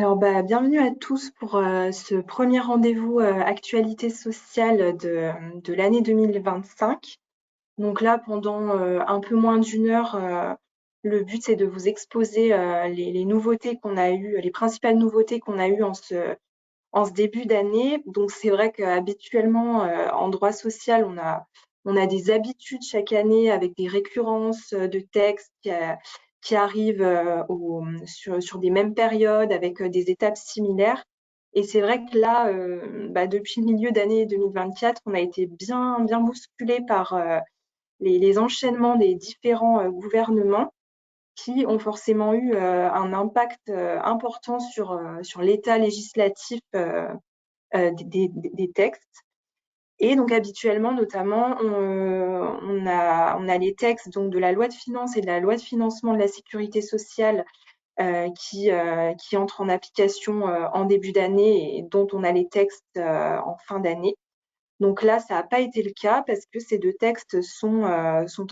Alors, bienvenue à tous pour ce premier rendez-vous actualité sociale de l'année 2025. Donc là, pendant un peu moins d'une heure, le but c'est de vous exposer les nouveautés qu'on a eues, les principales nouveautés qu'on a eues en ce début d'année. Donc c'est vrai qu'habituellement, en droit social, on a des habitudes chaque année avec des récurrences de textes qui arrivent sur des mêmes périodes avec des étapes similaires. Et c'est vrai que là, depuis le milieu d'année 2024, on a été bien, bien bousculé par les enchaînements des différents gouvernements qui ont forcément eu un impact important sur l'état législatif des textes. Et donc habituellement, notamment, on a les textes donc de la loi de finances et de la loi de financement de la sécurité sociale qui entrent en application en début d'année et dont on a les textes en fin d'année. Donc là, ça n'a pas été le cas parce que ces deux textes sont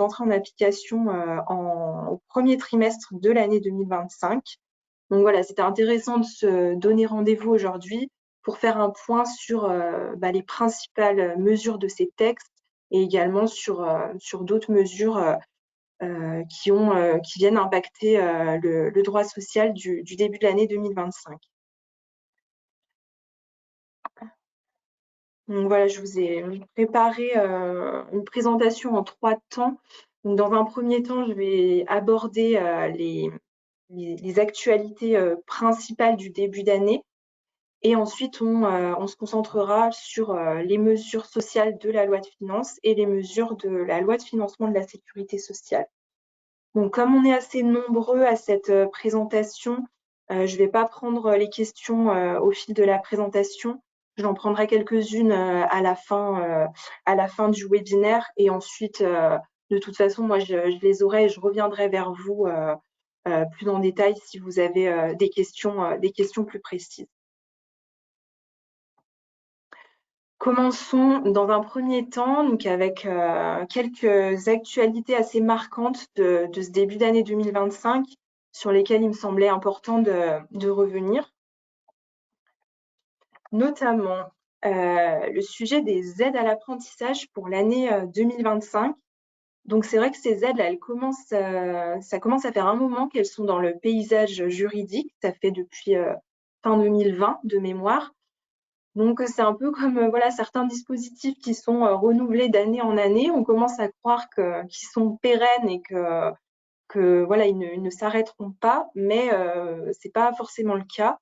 entrés en application au premier trimestre de l'année 2025. Donc voilà, c'était intéressant de se donner rendez-vous aujourd'hui pour faire un point sur les principales mesures de ces textes et également sur d'autres mesures qui viennent impacter le droit social du début de l'année 2025. Donc voilà, je vous ai préparé une présentation en 3 temps. Donc dans un premier temps, je vais aborder les actualités principales du début d'année. Et ensuite, on se concentrera sur les mesures sociales de la loi de finances et les mesures de la loi de financement de la sécurité sociale. Donc, comme on est assez nombreux à cette présentation, je ne vais pas prendre les questions au fil de la présentation. J'en prendrai quelques-unes à la fin du webinaire. Et ensuite, de toute façon, moi, je les aurai et je reviendrai vers vous plus en détail si vous avez des questions plus précises. Commençons dans un premier temps donc avec quelques actualités assez marquantes de ce début d'année 2025 sur lesquelles il me semblait important de revenir, notamment le sujet des aides à l'apprentissage pour l'année 2025. Donc c'est vrai que ces aides, là, ça commence à faire un moment qu'elles sont dans le paysage juridique. Ça fait depuis fin 2020 de mémoire. Donc, c'est un peu comme voilà, certains dispositifs qui sont renouvelés d'année en année. On commence à croire qu'ils sont pérennes et que voilà, ils ne s'arrêteront pas, mais c'est pas forcément le cas.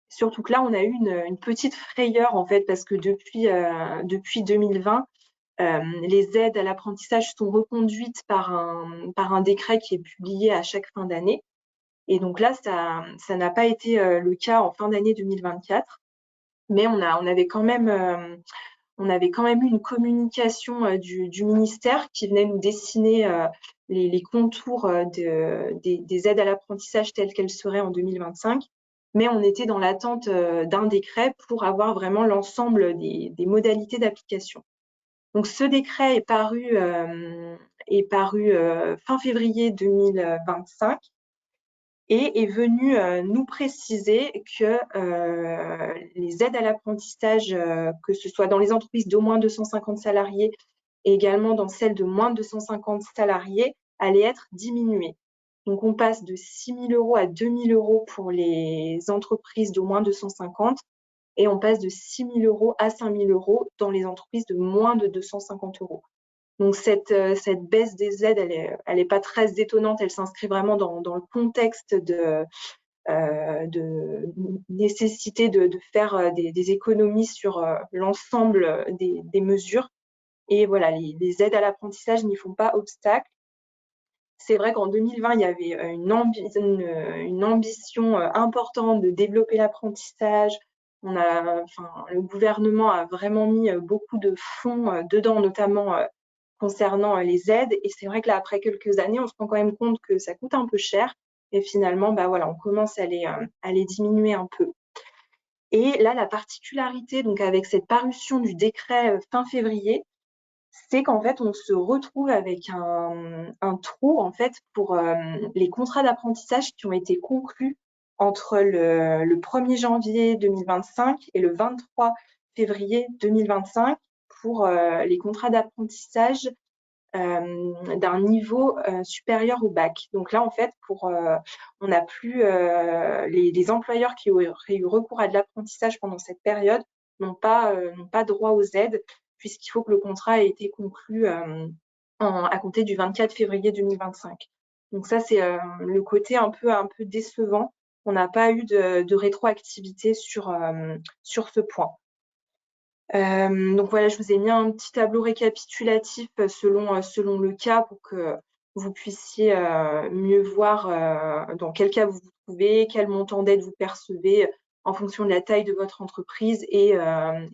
Surtout que là, on a eu une petite frayeur en fait, parce que depuis 2020, les aides à l'apprentissage sont reconduites par un décret qui est publié à chaque fin d'année. Et donc là, ça n'a pas été le cas en fin d'année 2024. Mais on avait quand même eu une communication du ministère qui venait nous dessiner les contours des aides à l'apprentissage telles qu'elles seraient en 2025. Mais on était dans l'attente d'un décret pour avoir vraiment l'ensemble des modalités d'application. Donc ce décret est paru fin février 2025 et est venu nous préciser que les aides à l'apprentissage, que ce soit dans les entreprises d'au moins 250 salariés et également dans celles de moins de 250 salariés, allaient être diminuées. Donc on passe de 6 000 € à 2 000 € pour les entreprises d'au moins 250 et on passe de 6 000 € à 5 000 € dans les entreprises de moins de 250 €. Donc cette baisse des aides, elle est pas très étonnante. Elle s'inscrit vraiment dans le contexte de nécessité de faire des économies sur l'ensemble des mesures. Et voilà, les aides à l'apprentissage n'y font pas obstacle. C'est vrai qu'en 2020, il y avait une ambition importante de développer l'apprentissage. Le gouvernement a vraiment mis beaucoup de fonds dedans, notamment concernant les aides. Et c'est vrai que là, après quelques années, on se rend quand même compte que ça coûte un peu cher. Et finalement, voilà, on commence à les diminuer un peu. Et là, la particularité, donc avec cette parution du décret fin février, c'est qu'en fait, on se retrouve avec un trou en fait pour les contrats d'apprentissage qui ont été conclus entre le 1er janvier 2025 et le 23 février 2025 pour les contrats d'apprentissage d'un niveau supérieur au bac. Donc là, en fait, on n'a plus les employeurs qui auraient eu recours à de l'apprentissage pendant cette période n'ont pas droit aux aides, puisqu'il faut que le contrat ait été conclu à compter du 24 février 2025. Donc ça, c'est le côté un peu décevant. On n'a pas eu de rétroactivité sur ce point. Donc voilà, je vous ai mis un petit tableau récapitulatif selon le cas pour que vous puissiez mieux voir dans quel cas vous vous trouvez, quel montant d'aide vous percevez en fonction de la taille de votre entreprise et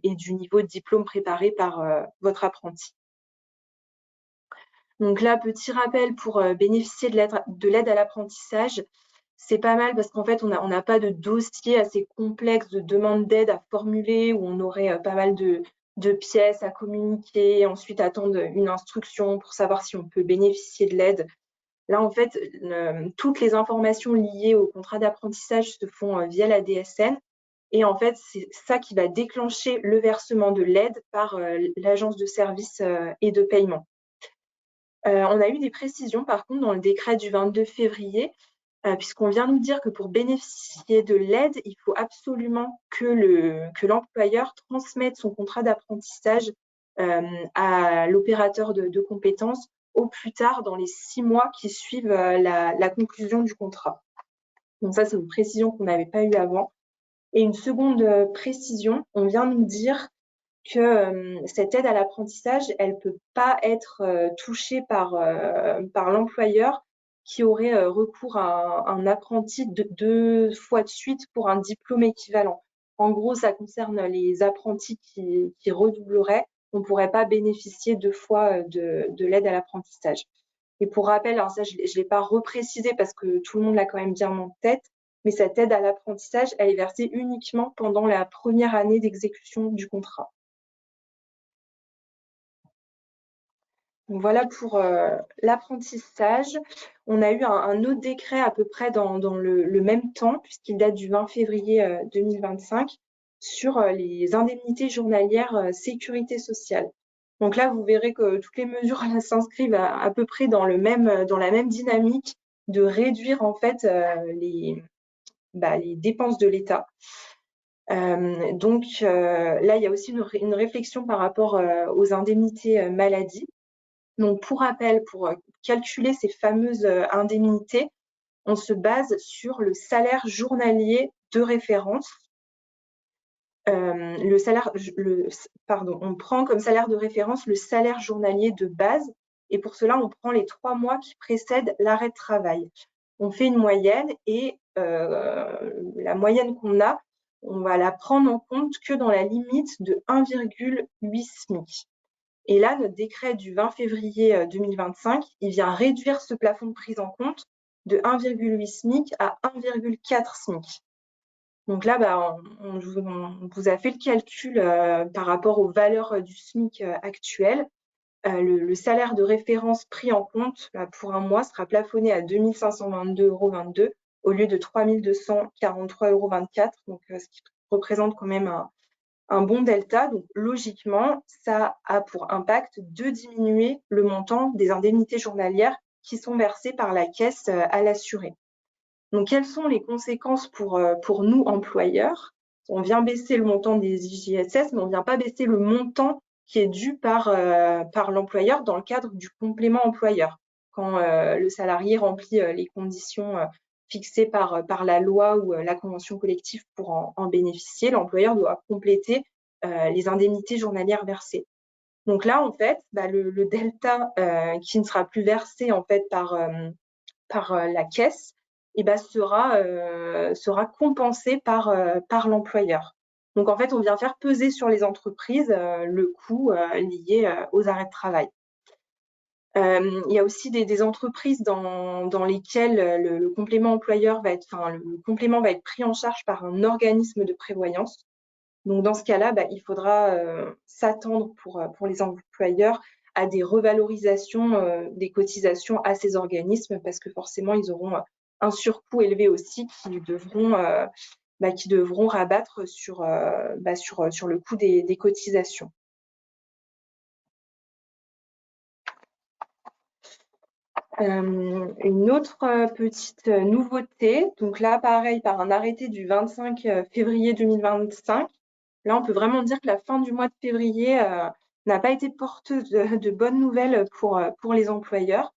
du niveau de diplôme préparé par votre apprenti. Donc là, petit rappel pour bénéficier de l'aide à l'apprentissage. C'est pas mal parce qu'en fait, on n'a pas de dossier assez complexe de demande d'aide à formuler où on aurait pas mal de pièces à communiquer, ensuite attendre une instruction pour savoir si on peut bénéficier de l'aide. Là, en fait, toutes les informations liées au contrat d'apprentissage se font via la DSN. Et en fait, c'est ça qui va déclencher le versement de l'aide par l'agence de services et de paiement. On a eu des précisions, par contre, dans le décret du 22 février, puisqu'on vient nous dire que pour bénéficier de l'aide, il faut absolument que l'employeur transmette son contrat d'apprentissage à l'opérateur de compétences au plus tard dans les 6 mois qui suivent la conclusion du contrat. Donc ça, c'est une précision qu'on n'avait pas eue avant. Et une seconde précision, on vient nous dire que cette aide à l'apprentissage, elle ne peut pas être touchée par l'employeur qui aurait recours à un apprenti deux fois de suite pour un diplôme équivalent. En gros, ça concerne les apprentis qui redoubleraient. On ne pourrait pas bénéficier 2 fois de l'aide à l'apprentissage. Et pour rappel, alors ça, je ne l'ai pas reprécisé parce que tout le monde l'a quand même bien en tête, mais cette aide à l'apprentissage, elle est versée uniquement pendant la première année d'exécution du contrat. Donc voilà pour l'apprentissage. On a eu un autre décret à peu près dans le même temps, puisqu'il date du 20 février 2025, sur les indemnités journalières sécurité sociale. Donc là, vous verrez que toutes les mesures s'inscrivent à peu près dans la même dynamique de réduire en fait les dépenses de l'État. Donc là, il y a aussi une réflexion par rapport aux indemnités maladie. Donc, pour rappel, pour calculer ces fameuses indemnités, on se base sur le salaire journalier de référence. On prend comme salaire de référence le salaire journalier de base et pour cela, on prend les 3 mois qui précèdent l'arrêt de travail. On fait une moyenne et la moyenne qu'on a, on va la prendre en compte que dans la limite de 1,8 SMIC. Et là, notre décret du 20 février 2025, il vient réduire ce plafond de prise en compte de 1,8 SMIC à 1,4 SMIC. Donc là, on vous a fait le calcul par rapport aux valeurs du SMIC actuel. Le salaire de référence pris en compte pour un mois sera plafonné à 2 522,22 € au lieu de 3 243,24 €, donc ce qui représente quand même un bon delta. Donc logiquement, ça a pour impact de diminuer le montant des indemnités journalières qui sont versées par la caisse à l'assuré. Donc quelles sont les conséquences pour nous employeurs? On vient baisser le montant des IJSS, mais on ne vient pas baisser le montant qui est dû par l'employeur dans le cadre du complément employeur. Quand le salarié remplit les conditions fixées par la loi ou la convention collective pour en bénéficier, l'employeur doit compléter les indemnités journalières versées. Donc là, en fait, le delta qui ne sera plus versé en fait par la caisse, sera compensé par l'employeur. Donc en fait, on vient faire peser sur les entreprises le coût lié aux arrêts de travail. Il y a aussi des entreprises dans lesquelles le complément employeur le complément va être pris en charge par un organisme de prévoyance. Donc dans ce cas-là, il faudra s'attendre pour les employeurs à des revalorisations des cotisations à ces organismes parce que forcément, ils auront un surcoût élevé aussi qui devront rabattre sur le coût des cotisations. Une autre petite nouveauté, donc là pareil par un arrêté du 25 février 2025, là on peut vraiment dire que la fin du mois de février n'a pas été porteuse de bonnes nouvelles pour les employeurs,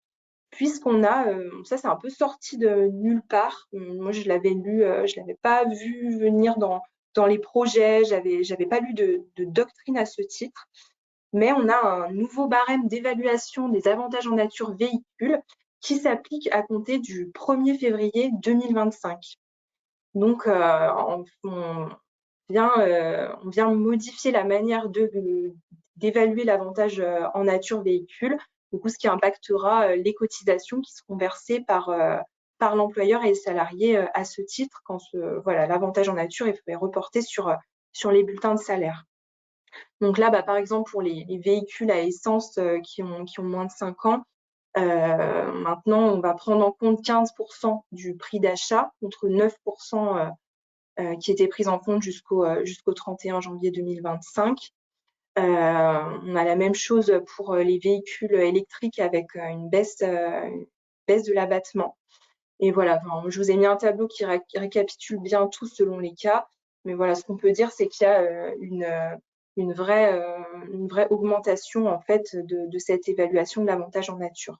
puisqu'on a, ça c'est un peu sorti de nulle part. Moi je l'avais lu, je l'avais pas vu venir dans les projets, j'avais pas lu de doctrine à ce titre. Mais on a un nouveau barème d'évaluation des avantages en nature véhicules qui s'applique à compter du 1er février 2025. Donc, on vient modifier la manière d'évaluer l'avantage en nature véhicule, du coup, ce qui impactera les cotisations qui seront versées par l'employeur et les salariés à ce titre quand l'avantage en nature est reporté sur les bulletins de salaire. Donc là, par exemple, pour les véhicules à essence qui ont moins de 5 ans, maintenant, on va prendre en compte 15% du prix d'achat contre 9% qui était pris en compte jusqu'au 31 janvier 2025. On a la même chose pour les véhicules électriques avec une baisse de l'abattement. Et voilà, je vous ai mis un tableau qui récapitule bien tout selon les cas. Mais voilà, ce qu'on peut dire, c'est qu'il y a une vraie augmentation en fait de cette évaluation de l'avantage en nature.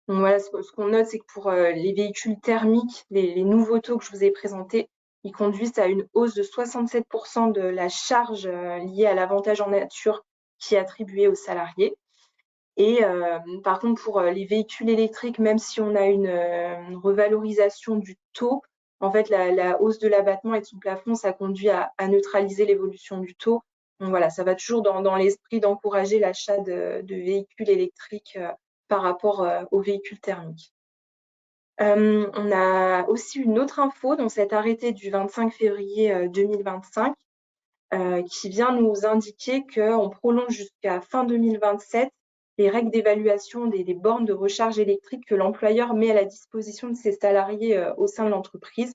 Donc voilà, ce qu'on note, c'est que pour les véhicules thermiques, les nouveaux taux que je vous ai présentés, ils conduisent à une hausse de 67% de la charge liée à l'avantage en nature qui est attribuée aux salariés. Et par contre, pour les véhicules électriques, même si on a une revalorisation du taux, en fait, la hausse de l'abattement et de son plafond, ça conduit à neutraliser l'évolution du taux. Donc voilà, ça va toujours dans l'esprit d'encourager l'achat de véhicules électriques par rapport aux véhicules thermiques. On a aussi une autre info dans cet arrêté du 25 février 2025 qui vient nous indiquer qu'on prolonge jusqu'à fin 2027 les règles d'évaluation des bornes de recharge électrique que l'employeur met à la disposition de ses salariés au sein de l'entreprise.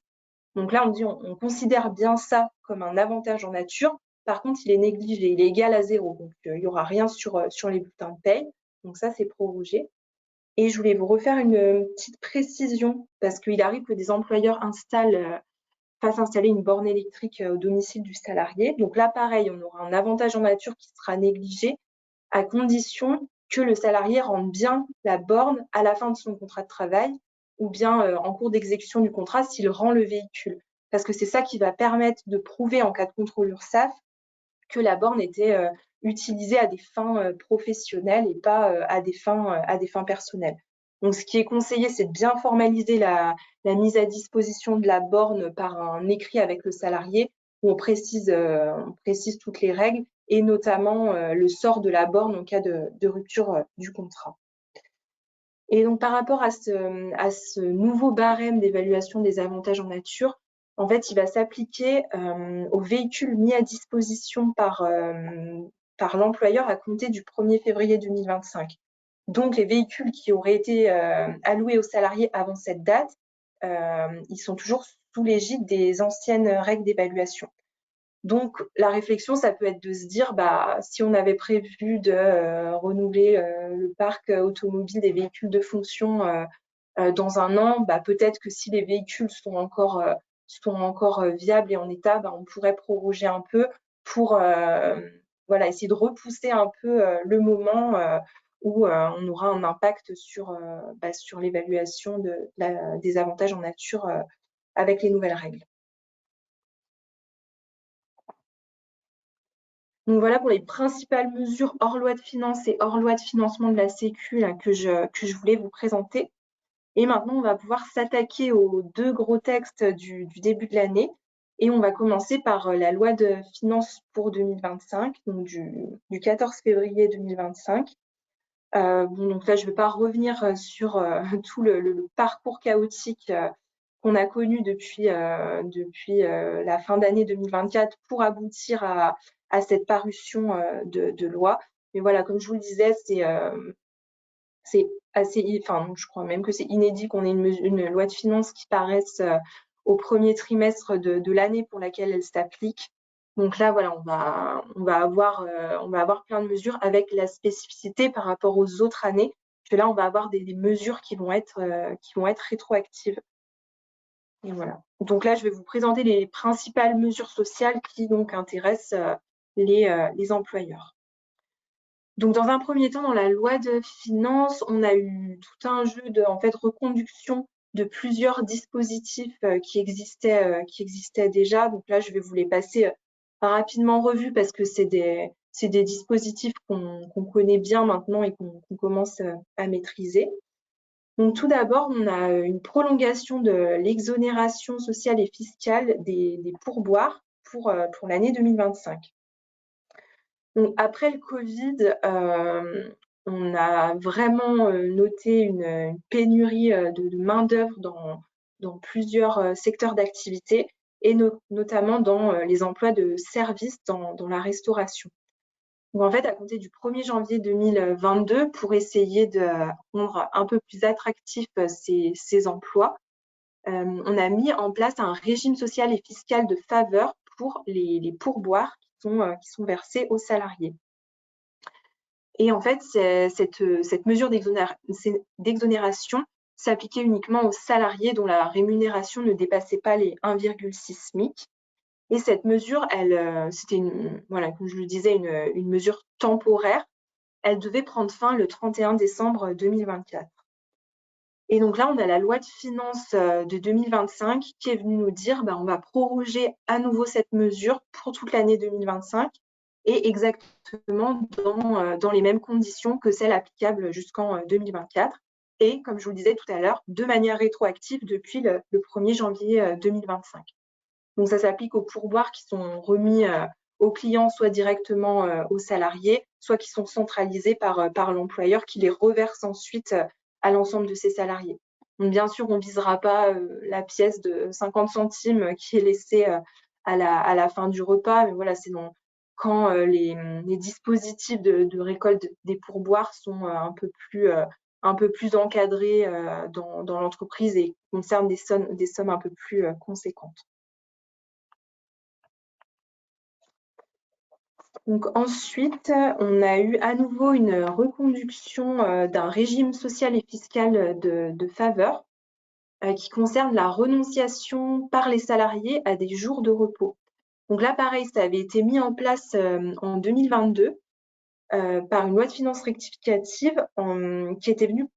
Donc là, on dit on considère bien ça comme un avantage en nature. Par contre, il est négligé, il est égal à 0. Donc, il n'y aura rien sur les bulletins de paye. Donc ça, c'est prorogé. Et je voulais vous refaire une petite précision parce qu'il arrive que des employeurs fassent installer une borne électrique au domicile du salarié. Donc là, pareil, on aura un avantage en nature qui sera négligé à condition que le salarié rende bien la borne à la fin de son contrat de travail ou bien en cours d'exécution du contrat s'il rend le véhicule. Parce que c'est ça qui va permettre de prouver en cas de contrôle URSSAF que la borne était utilisée à des fins professionnelles et pas à des fins personnelles. Donc, ce qui est conseillé, c'est de bien formaliser la mise à disposition de la borne par un écrit avec le salarié où on précise toutes les règles et notamment le sort de la borne en cas de rupture du contrat. Et donc, par rapport à ce nouveau barème d'évaluation des avantages en nature, en fait, il va s'appliquer aux véhicules mis à disposition par l'employeur à compter du 1er février 2025. Donc, les véhicules qui auraient été alloués aux salariés avant cette date, ils sont toujours sous l'égide des anciennes règles d'évaluation. Donc, la réflexion, ça peut être de se dire, si on avait prévu de renouveler le parc automobile des véhicules de fonction dans un an, peut-être que si les véhicules sont encore viables et en état, on pourrait proroger un peu pour essayer de repousser un peu le moment où on aura un impact sur l'évaluation des avantages en nature avec les nouvelles règles. Donc voilà pour les principales mesures hors loi de finances et hors loi de financement de la Sécu que je voulais vous présenter. Et maintenant, on va pouvoir s'attaquer aux deux gros textes du début de l'année. Et on va commencer par la loi de finances pour 2025, donc du 14 février 2025. Donc là, je ne vais pas revenir sur tout le parcours chaotique qu'on a connu depuis la fin d'année 2024 pour aboutir à cette parution de loi. Mais voilà, comme je vous le disais, C'est assez, enfin, je crois même que c'est inédit qu'on ait une loi de finances qui paraisse au premier trimestre de l'année pour laquelle elle s'applique. Donc là, voilà, on va avoir plein de mesures avec la spécificité par rapport aux autres années, que là, on va avoir des mesures qui vont être rétroactives. Et voilà. Donc là, je vais vous présenter les principales mesures sociales qui donc intéressent les employeurs. Donc, dans un premier temps, dans la loi de finances, on a eu tout un jeu de reconduction de plusieurs dispositifs qui existaient déjà. Donc là, je vais vous les passer rapidement en revue parce que c'est des dispositifs qu'on connaît bien maintenant et qu'on commence à maîtriser. Donc, tout d'abord, on a une prolongation de l'exonération sociale et fiscale des pourboires pour l'année 2025. Donc, après le Covid, on a vraiment noté une pénurie de main-d'œuvre dans plusieurs secteurs d'activité et notamment dans les emplois de services dans la restauration. Donc, en fait, à compter du 1er janvier 2022, pour essayer de rendre un peu plus attractifs ces emplois, on a mis en place un régime social et fiscal de faveur pour les pourboires qui sont versés aux salariés. Et en fait, cette mesure d'exonération s'appliquait uniquement aux salariés dont la rémunération ne dépassait pas les 1,6 SMIC. Et cette mesure, c'était comme je le disais, une mesure temporaire. Elle devait prendre fin le 31 décembre 2024. Et donc là, on a la loi de finances de 2025 qui est venue nous dire on va proroger à nouveau cette mesure pour toute l'année 2025 et exactement dans les mêmes conditions que celles applicables jusqu'en 2024. Et comme je vous le disais tout à l'heure, de manière rétroactive depuis le 1er janvier 2025. Donc ça s'applique aux pourboires qui sont remis aux clients, soit directement aux salariés, soit qui sont centralisés par l'employeur qui les reverse ensuite à l'ensemble de ses salariés. Donc bien sûr, on ne visera pas la pièce de 50 centimes qui est laissée à la fin du repas, mais voilà, c'est quand les dispositifs de récolte des pourboires sont un peu plus encadrés dans l'entreprise et concernent des sommes un peu plus conséquentes. Donc ensuite, on a eu à nouveau une reconduction d'un régime social et fiscal de faveur qui concerne la renonciation par les salariés à des jours de repos. Donc là, pareil, ça avait été mis en place en 2022 par une loi de finances rectificative qui était venue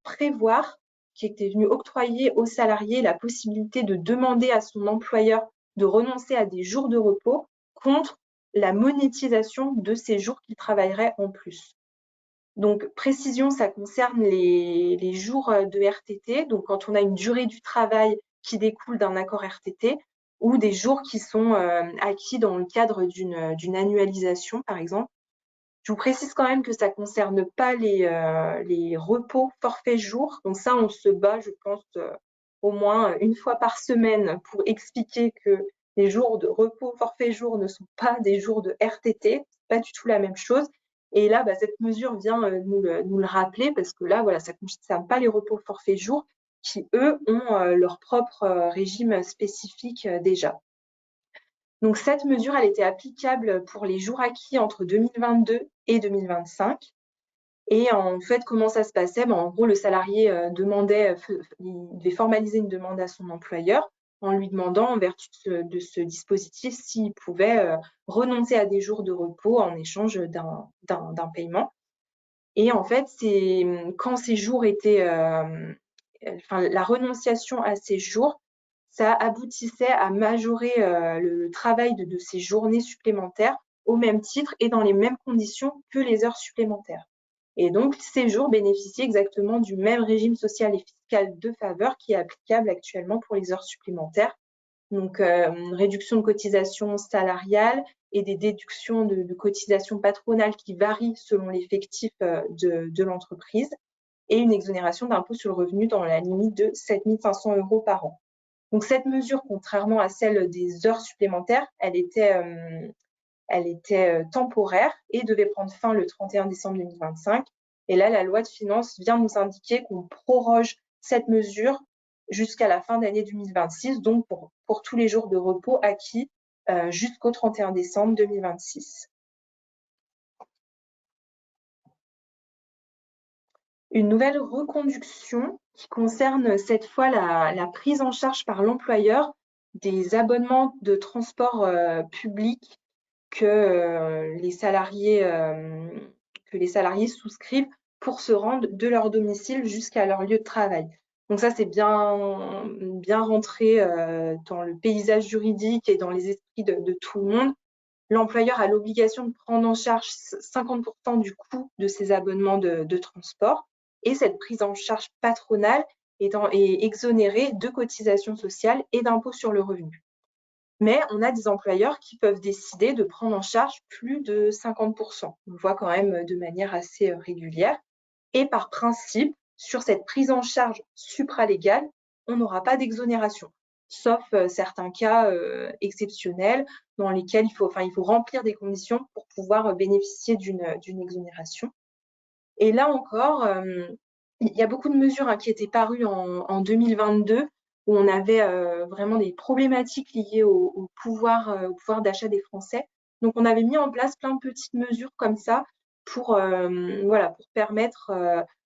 octroyer aux salariés la possibilité de demander à son employeur de renoncer à des jours de repos contre la monétisation de ces jours qu'il travaillerait en plus. Donc, précision, ça concerne les jours de RTT, donc quand on a une durée du travail qui découle d'un accord RTT, ou des jours qui sont acquis dans le cadre d'une annualisation, par exemple. Je vous précise quand même que ça ne concerne pas les repos forfait jour. Donc ça, on se bat, je pense, au moins une fois par semaine pour expliquer que les jours de repos forfait jour ne sont pas des jours de RTT, pas du tout la même chose. Et là, cette mesure vient nous le rappeler parce que là, voilà, ça ne concerne pas les repos forfait jour qui, eux, ont leur propre régime spécifique déjà. Donc cette mesure, elle était applicable pour les jours acquis entre 2022 et 2025. Et en fait, comment ça se passait? En gros, le salarié il devait formaliser une demande à son employeur en lui demandant, en vertu de ce dispositif, s'il pouvait renoncer à des jours de repos en échange d'un paiement. Et en fait, c'est quand ces jours étaient, la renonciation à ces jours, ça aboutissait à majorer le travail de ces journées supplémentaires au même titre et dans les mêmes conditions que les heures supplémentaires. Et donc, ces jours bénéficient exactement du même régime social et fiscal de faveur qui est applicable actuellement pour les heures supplémentaires. Donc, réduction de cotisations salariales et des déductions de cotisations patronales qui varient selon l'effectif de l'entreprise et une exonération d'impôt sur le revenu dans la limite de 7 500 € par an. Donc, cette mesure, contrairement à celle des heures supplémentaires, elle était temporaire et devait prendre fin le 31 décembre 2025. Et là, la loi de finances vient nous indiquer qu'on proroge cette mesure jusqu'à la fin d'année 2026, donc pour tous les jours de repos acquis jusqu'au 31 décembre 2026. Une nouvelle reconduction qui concerne cette fois la prise en charge par l'employeur des abonnements de transport public que les salariés souscrivent pour se rendre de leur domicile jusqu'à leur lieu de travail. Donc ça, c'est bien rentré dans le paysage juridique et dans les esprits de tout le monde. L'employeur a l'obligation de prendre en charge 50% du coût de ces abonnements de transport, et cette prise en charge patronale est exonérée de cotisations sociales et d'impôts sur le revenu. Mais on a des employeurs qui peuvent décider de prendre en charge plus de 50%. On le voit quand même de manière assez régulière. Et par principe, sur cette prise en charge supralégale, on n'aura pas d'exonération, sauf certains cas exceptionnels dans lesquels il faut remplir des conditions pour pouvoir bénéficier d'une exonération. Et là encore, il y a beaucoup de mesures qui étaient parues en 2022 où on avait vraiment des problématiques liées au pouvoir d'achat des Français. Donc, on avait mis en place plein de petites mesures comme ça pour permettre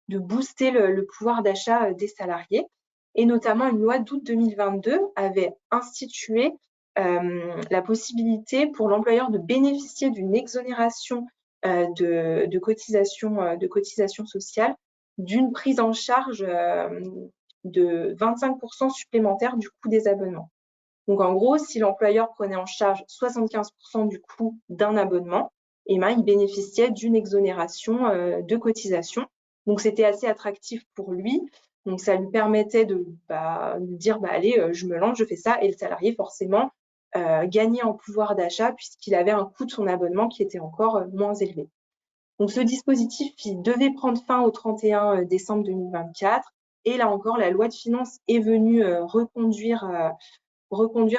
de booster le pouvoir d'achat des salariés. Et notamment, une loi d'août 2022 avait institué la possibilité pour l'employeur de bénéficier d'une exonération de cotisations sociales, d'une prise en charge de 25% supplémentaire du coût des abonnements. Donc, en gros, si l'employeur prenait en charge 75% du coût d'un abonnement, il bénéficiait d'une exonération de cotisation. Donc, c'était assez attractif pour lui. Donc, ça lui permettait de dire, allez, je me lance, je fais ça. Et le salarié, forcément, gagnait en pouvoir d'achat puisqu'il avait un coût de son abonnement qui était encore moins élevé. Donc, ce dispositif, il devait prendre fin au 31 décembre 2024. Et là encore, la loi de finances est venue reconduire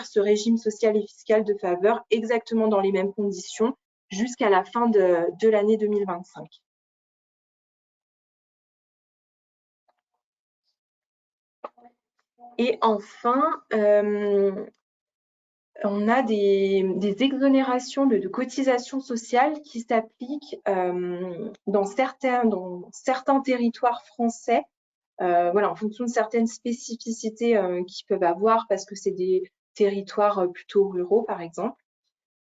ce régime social et fiscal de faveur exactement dans les mêmes conditions jusqu'à la fin de l'année 2025. Et enfin, on a des exonérations de cotisations sociales qui s'appliquent dans certains territoires français, en fonction de certaines spécificités qu'ils peuvent avoir, parce que c'est des territoires plutôt ruraux, par exemple.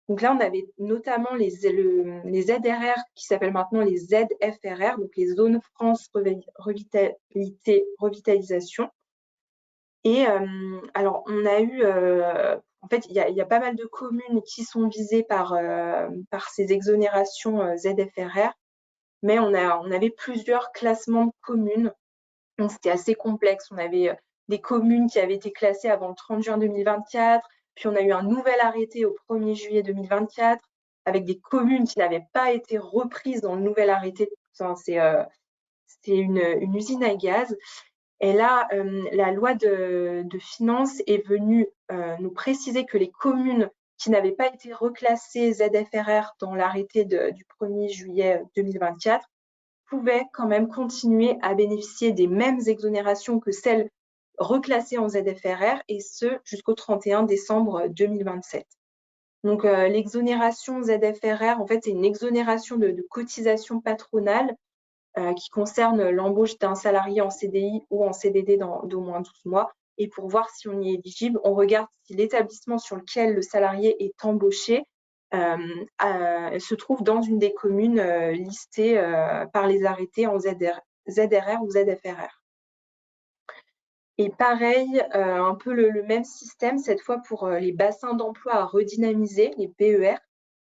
Donc là, on avait notamment les ZRR qui s'appellent maintenant les ZFRR, donc les zones France Revitalisation. Et alors, on a eu, en fait, il y a pas mal de communes qui sont visées par ces exonérations ZFRR, mais on avait plusieurs classements de communes. Donc, c'était assez complexe. On avait des communes qui avaient été classées avant le 30 juin 2024, puis on a eu un nouvel arrêté au 1er juillet 2024, avec des communes qui n'avaient pas été reprises dans le nouvel arrêté. Enfin, c'est une usine à gaz. Et là, la loi de finances est venue nous préciser que les communes qui n'avaient pas été reclassées ZFRR dans l'arrêté du 1er juillet 2024 pouvaient quand même continuer à bénéficier des mêmes exonérations que celles reclassées en ZFRR, et ce jusqu'au 31 décembre 2027. Donc, l'exonération ZFRR, en fait, c'est une exonération de cotisation patronale qui concerne l'embauche d'un salarié en CDI ou en CDD d'au moins 12 mois. Et pour voir si on y est éligible, on regarde si l'établissement sur lequel le salarié est embauché se trouve dans une des communes listées par les arrêtés en ZRR ou ZFRR. Et pareil, un peu le même système, cette fois pour les bassins d'emploi à redynamiser, les BER.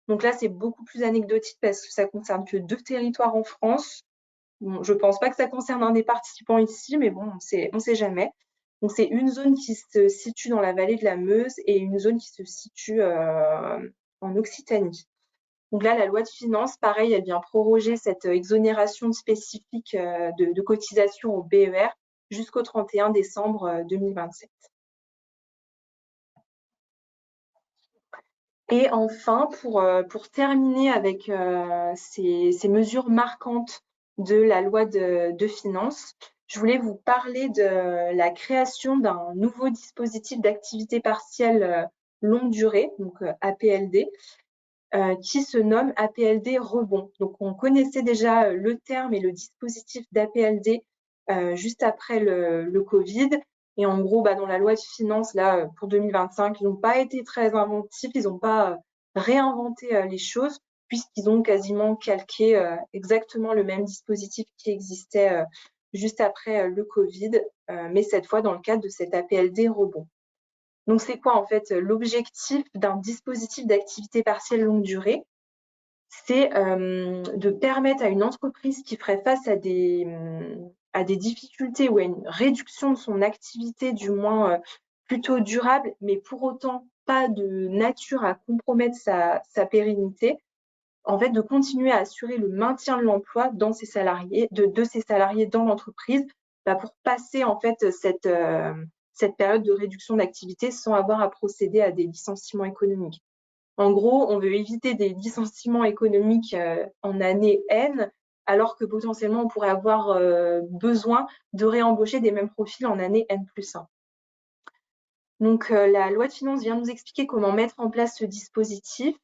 Donc là, c'est beaucoup plus anecdotique parce que ça concerne que 2 territoires en France. Bon, je ne pense pas que ça concerne un des participants ici, mais bon, on sait jamais. Donc, c'est une zone qui se situe dans la vallée de la Meuse et une zone qui se situe en Occitanie. Donc là, la loi de finances, pareil, elle vient proroger cette exonération spécifique de cotisation au BER jusqu'au 31 décembre 2027. Et enfin, pour terminer avec ces mesures marquantes de la loi de finances. Je voulais vous parler de la création d'un nouveau dispositif d'activité partielle longue durée, donc APLD, qui se nomme APLD rebond. Donc, on connaissait déjà le terme et le dispositif d'APLD juste après le Covid. Et en gros, dans la loi de finances, là, pour 2025, ils n'ont pas été très inventifs, ils n'ont pas réinventé les choses, puisqu'ils ont quasiment calqué exactement le même dispositif qui existait juste après le Covid, mais cette fois dans le cadre de cet APLD rebond. Donc, c'est quoi en fait l'objectif d'un dispositif d'activité partielle longue durée? C'est de permettre à une entreprise qui ferait face à des difficultés ou à une réduction de son activité, du moins plutôt durable, mais pour autant pas de nature à compromettre sa pérennité, en fait, de continuer à assurer le maintien de l'emploi dans ses salariés, de ses salariés dans l'entreprise, pour passer en fait cette période de réduction d'activité sans avoir à procéder à des licenciements économiques. En gros, on veut éviter des licenciements économiques en année N, alors que potentiellement on pourrait avoir besoin de réembaucher des mêmes profils en année N+1. Donc, la loi de finances vient nous expliquer comment mettre en place ce dispositif.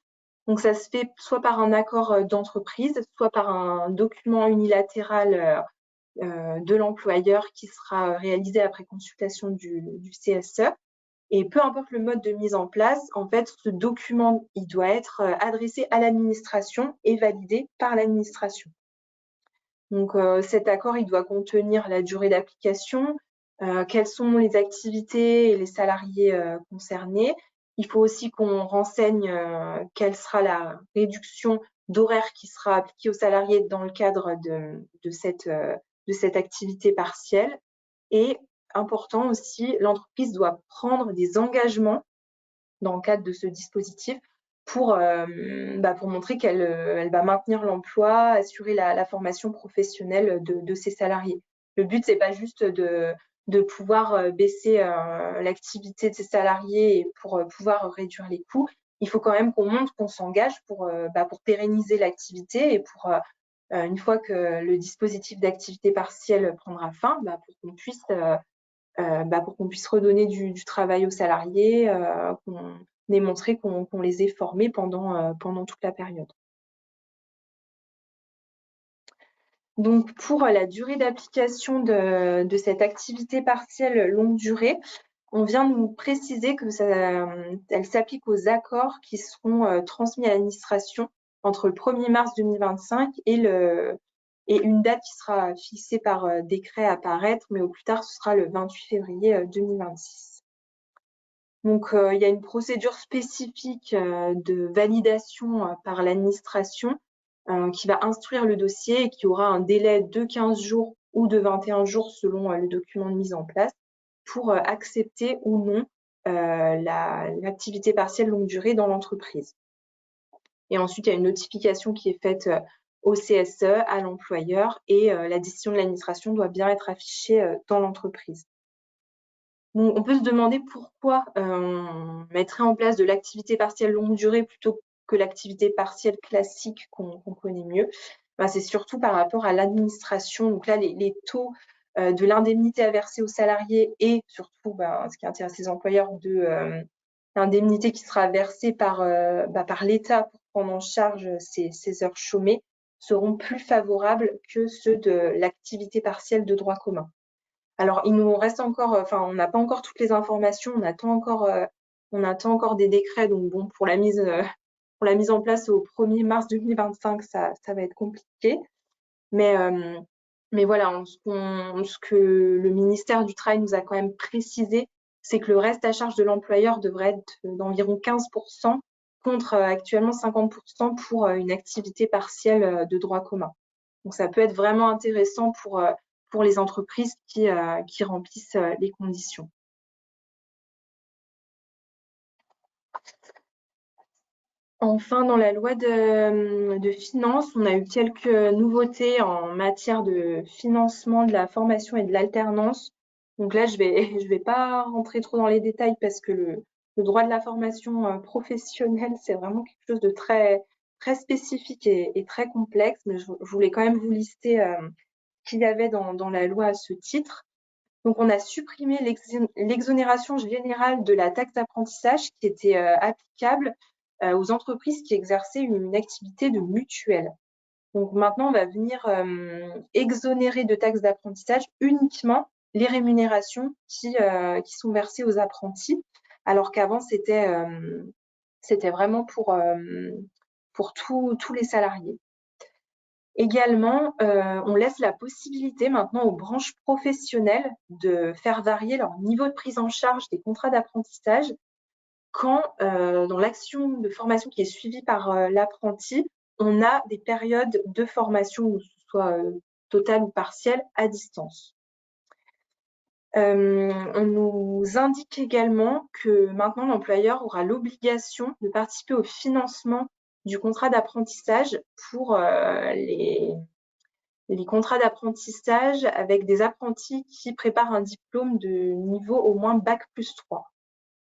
Donc, ça se fait soit par un accord d'entreprise, soit par un document unilatéral de l'employeur qui sera réalisé après consultation du CSE. Et peu importe le mode de mise en place, en fait, ce document, il doit être adressé à l'administration et validé par l'administration. Donc, cet accord, il doit contenir la durée d'application, quelles sont les activités et les salariés concernés. Il faut aussi qu'on renseigne quelle sera la réduction d'horaire qui sera appliquée aux salariés dans le cadre de cette activité partielle. Et important aussi, l'entreprise doit prendre des engagements dans le cadre de ce dispositif pour montrer qu'elle va maintenir l'emploi, assurer la formation professionnelle de ses salariés. Le but, c'est pas juste de pouvoir baisser l'activité de ses salariés pour pouvoir réduire les coûts. Il faut quand même qu'on montre qu'on s'engage pour pérenniser l'activité et pour une fois que le dispositif d'activité partielle prendra fin, pour qu'on puisse redonner du travail aux salariés, qu'on ait montré qu'on les ait formés pendant toute la période. Donc, pour la durée d'application de cette activité partielle longue durée, on vient nous préciser que elle s'applique aux accords qui seront transmis à l'administration entre le 1er mars 2025 et une date qui sera fixée par décret à paraître, mais au plus tard, ce sera le 28 février 2026. Donc, il y a une procédure spécifique de validation par l'administration qui va instruire le dossier et qui aura un délai de 15 jours ou de 21 jours selon le document de mise en place pour accepter ou non l'activité partielle longue durée dans l'entreprise. Et ensuite, il y a une notification qui est faite au CSE, à l'employeur, et la décision de l'administration doit bien être affichée dans l'entreprise. Donc, on peut se demander pourquoi on mettrait en place de l'activité partielle longue durée plutôt que l'activité partielle classique qu'on connaît mieux. C'est surtout par rapport à l'administration. Donc là, les taux de l'indemnité à verser aux salariés et surtout, ce qui intéresse les employeurs, de l'indemnité qui sera versée par l'État pour prendre en charge ces heures chômées seront plus favorables que ceux de l'activité partielle de droit commun. Alors, il nous reste encore, on n'a pas encore toutes les informations, on attend encore des décrets. Donc bon, pour la mise en place au 1er mars 2025, ça va être compliqué. Mais voilà, ce que le ministère du Travail nous a quand même précisé, c'est que le reste à charge de l'employeur devrait être d'environ 15% contre actuellement 50% pour une activité partielle de droit commun. Donc, ça peut être vraiment intéressant pour les entreprises qui remplissent les conditions. Enfin, dans la loi de finances, on a eu quelques nouveautés en matière de financement de la formation et de l'alternance. Donc là, je vais pas rentrer trop dans les détails parce que le droit de la formation professionnelle, c'est vraiment quelque chose de très, très spécifiques et très complexes, mais je voulais quand même vous lister ce qu'il y avait dans la loi à ce titre. Donc, on a supprimé l'exonération générale de la taxe d'apprentissage qui était applicable aux entreprises qui exerçaient une activité de mutuelle. Donc maintenant, on va venir exonérer de taxes d'apprentissage uniquement les rémunérations qui sont versées aux apprentis, alors qu'avant, c'était vraiment pour tous les salariés. Également, on laisse la possibilité maintenant aux branches professionnelles de faire varier leur niveau de prise en charge des contrats d'apprentissage quand, dans l'action de formation qui est suivie par l'apprenti, on a des périodes de formation, que ce soit totale ou partielle, à distance. On nous indique également que maintenant l'employeur aura l'obligation de participer au financement du contrat d'apprentissage pour les contrats d'apprentissage avec des apprentis qui préparent un diplôme de niveau au moins Bac+3.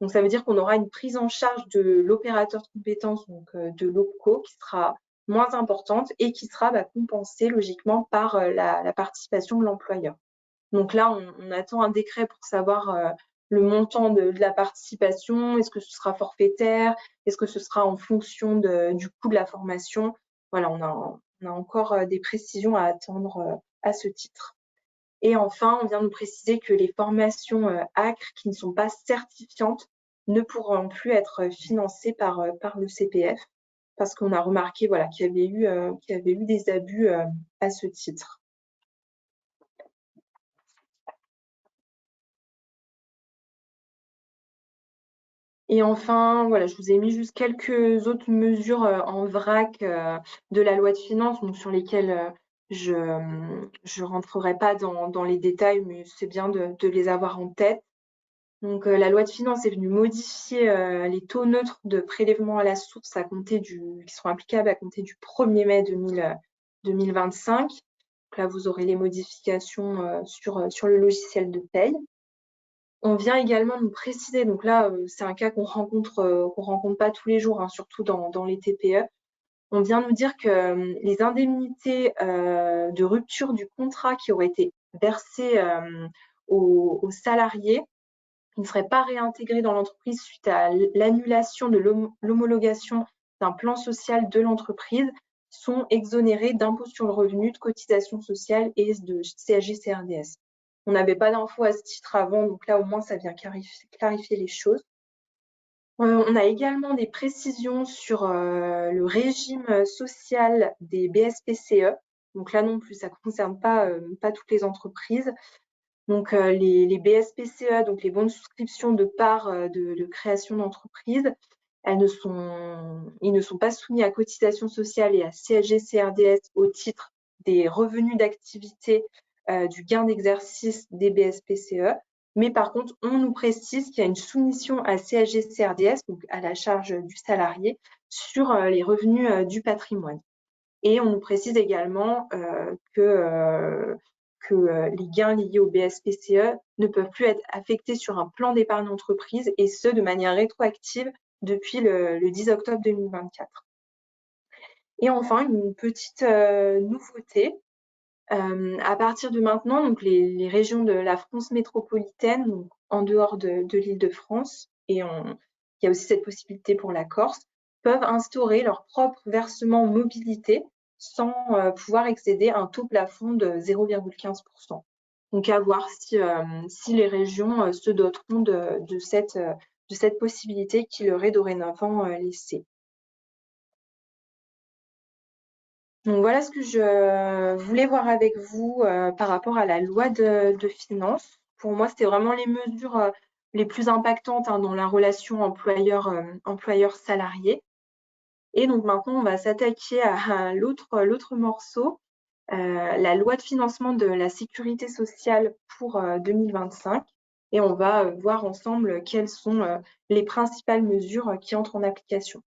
Donc, ça veut dire qu'on aura une prise en charge de l'opérateur de compétences, donc de l'OPCO, qui sera moins importante et qui sera compensée logiquement par la participation de l'employeur. Donc là, on attend un décret pour savoir le montant de la participation. Est-ce que ce sera forfaitaire? Est-ce que ce sera en fonction du coût de la formation? Voilà, on a encore des précisions à attendre à ce titre. Et enfin, on vient nous préciser que les formations ACRE qui ne sont pas certifiantes ne pourront plus être financées par le CPF parce qu'on a remarqué qu'il y avait eu des abus à ce titre. Et enfin, voilà, je vous ai mis juste quelques autres mesures en vrac de la loi de finances, donc sur lesquelles je ne rentrerai pas dans les détails, mais c'est bien de les avoir en tête. Donc, la loi de finances est venue modifier les taux neutres de prélèvement à la source qui seront applicables à compter du 1er mai 2025. Donc là, vous aurez les modifications sur le logiciel de paye. On vient également nous préciser, donc là, c'est un cas qu'on rencontre pas tous les jours, hein, surtout dans les TPE. On vient nous dire que les indemnités de rupture du contrat qui auraient été versées aux salariés ne seraient pas réintégrées dans l'entreprise suite à l'annulation de l'homologation d'un plan social de l'entreprise sont exonérées d'impôt sur le revenu, de cotisations sociales et de CSG-CRDS. On n'avait pas d'infos à ce titre avant, donc là au moins ça vient clarifier les choses. On a également des précisions sur le régime social des BSPCE. Donc là non plus, ça ne concerne pas toutes les entreprises. Donc les BSPCE, donc les bons de souscription de parts de création d'entreprise, ils ne sont pas soumis à cotisation sociale et à CSG-CRDS au titre des revenus d'activité du gain d'exercice des BSPCE. Mais par contre, on nous précise qu'il y a une soumission à CSG-CRDS, donc à la charge du salarié, sur les revenus du patrimoine. Et on nous précise également que les gains liés au BSPCE ne peuvent plus être affectés sur un plan d'épargne entreprise, et ce, de manière rétroactive depuis le 10 octobre 2024. Et enfin, une petite nouveauté. À partir de maintenant, donc les régions de la France métropolitaine, donc en dehors de l'Île-de-France, et il y a aussi cette possibilité pour la Corse, peuvent instaurer leur propre versement mobilité sans pouvoir excéder un taux plafond de 0,15%. Donc à voir si les régions se doteront de cette possibilité qui leur est dorénavant laissée. Donc voilà ce que je voulais voir avec vous par rapport à la loi de finances. Pour moi, c'était vraiment les mesures les plus impactantes dans la relation employeur-salarié. Et donc maintenant, on va s'attaquer à l'autre morceau, la loi de financement de la sécurité sociale pour 2025. Et on va voir ensemble quelles sont les principales mesures qui entrent en application.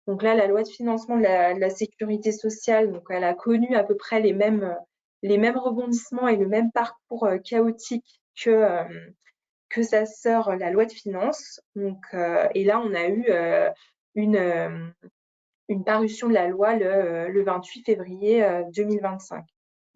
Donc là, la loi de financement de la sécurité sociale, donc elle a connu à peu près les mêmes rebondissements et le même parcours chaotique que sa sœur, la loi de finances. Donc, et là, on a eu une une parution de la loi le 28 février 2025.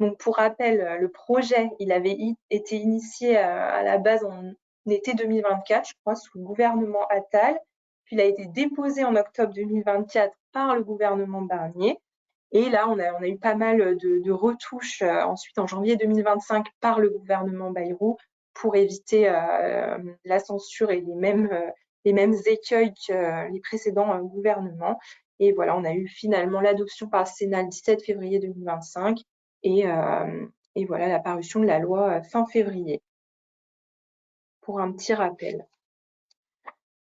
Donc, pour rappel, le projet, il avait été initié à la base en été 2024, je crois, sous le gouvernement Attal. Puis, il a été déposé en octobre 2024 par le gouvernement Barnier. Et là, on a eu pas mal de retouches ensuite en janvier 2025 par le gouvernement Bayrou pour éviter la censure et les mêmes écueils que les précédents gouvernements. Et voilà, on a eu finalement l'adoption par le Sénat le 17 février 2025 et voilà la parution de la loi fin février. Pour un petit rappel.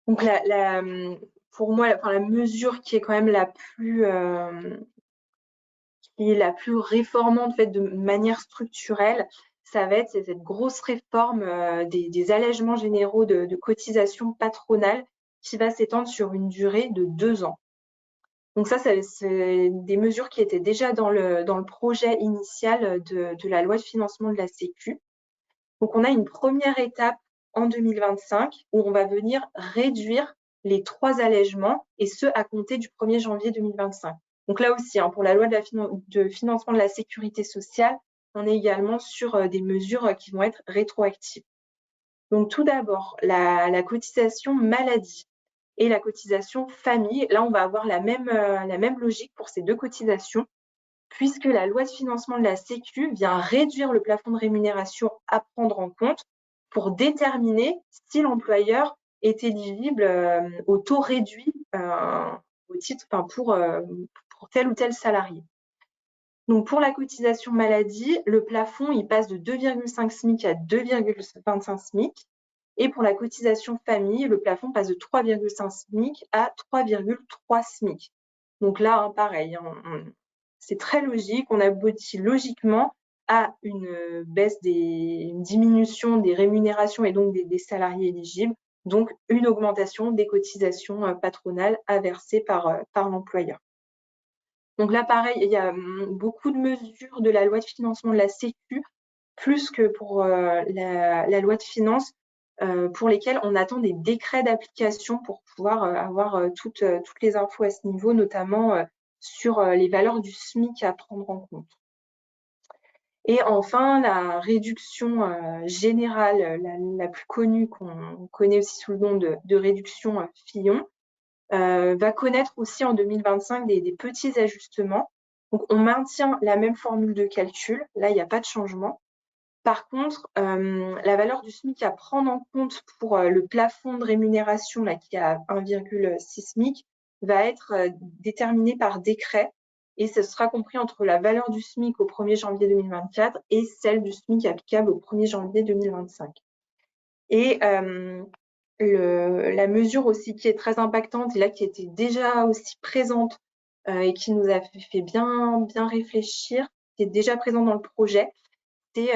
Donc pour moi, la mesure qui est quand même la plus réformante en fait, de manière structurelle, ça va être cette grosse réforme des allègements généraux de cotisations patronales qui va s'étendre sur une durée de 2 ans. Donc ça, c'est des mesures qui étaient déjà dans le projet initial de la loi de financement de la Sécu. Donc on a une première étape en 2025 où on va venir réduire les 3 allègements et ce à compter du 1er janvier 2025. Donc là aussi, pour la loi de financement de la sécurité sociale, on est également sur des mesures qui vont être rétroactives. Donc tout d'abord, la cotisation maladie et la cotisation famille. Là, on va avoir la même logique pour ces 2 cotisations, puisque la loi de financement de la Sécu vient réduire le plafond de rémunération à prendre en compte pour déterminer si l'employeur est éligible au taux réduit au titre, pour tel ou tel salarié. Donc pour la cotisation maladie, le plafond il passe de 2,5 SMIC à 2,25 SMIC. Et pour la cotisation famille, le plafond passe de 3,5 SMIC à 3,3 SMIC. Donc là, pareil, c'est très logique. On aboutit logiquement à une diminution des rémunérations et donc des salariés éligibles, donc une augmentation des cotisations patronales à verser par l'employeur. Donc là, pareil, il y a beaucoup de mesures de la loi de financement de la Sécu, plus que pour la loi de finances, pour lesquelles on attend des décrets d'application pour pouvoir avoir toutes les infos à ce niveau, notamment sur les valeurs du SMIC à prendre en compte. Et enfin, la réduction générale, la plus connue, qu'on connaît aussi sous le nom de réduction Fillon, va connaître aussi en 2025 des petits ajustements. Donc, on maintient la même formule de calcul. Là, il n'y a pas de changement. Par contre, la valeur du SMIC à prendre en compte pour le plafond de rémunération là, qui est à 1,6 SMIC va être déterminée par décret et ce sera compris entre la valeur du SMIC au 1er janvier 2024 et celle du SMIC applicable au 1er janvier 2025. Et la mesure aussi qui est très impactante et là qui était déjà aussi présente et qui nous a fait bien réfléchir, qui est déjà présente dans le projet, c'est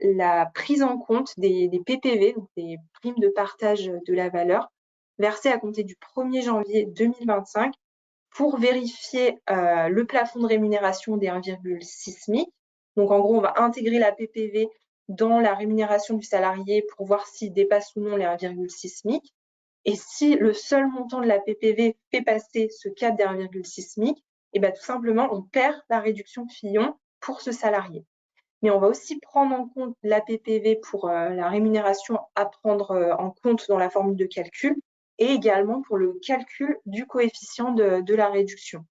la prise en compte des PPV, donc des primes de partage de la valeur, versées à compter du 1er janvier 2025 pour vérifier le plafond de rémunération des 1,6 SMIC. Donc en gros, on va intégrer la PPV dans la rémunération du salarié pour voir s'il dépasse ou non les 1,6 SMIC. Et si le seul montant de la PPV fait passer ce cap des 1,6 SMIC, et ben tout simplement, on perd la réduction Fillon pour ce salarié. Mais on va aussi prendre en compte la PPV pour la rémunération à prendre en compte dans la formule de calcul et également pour le calcul du coefficient de la réduction.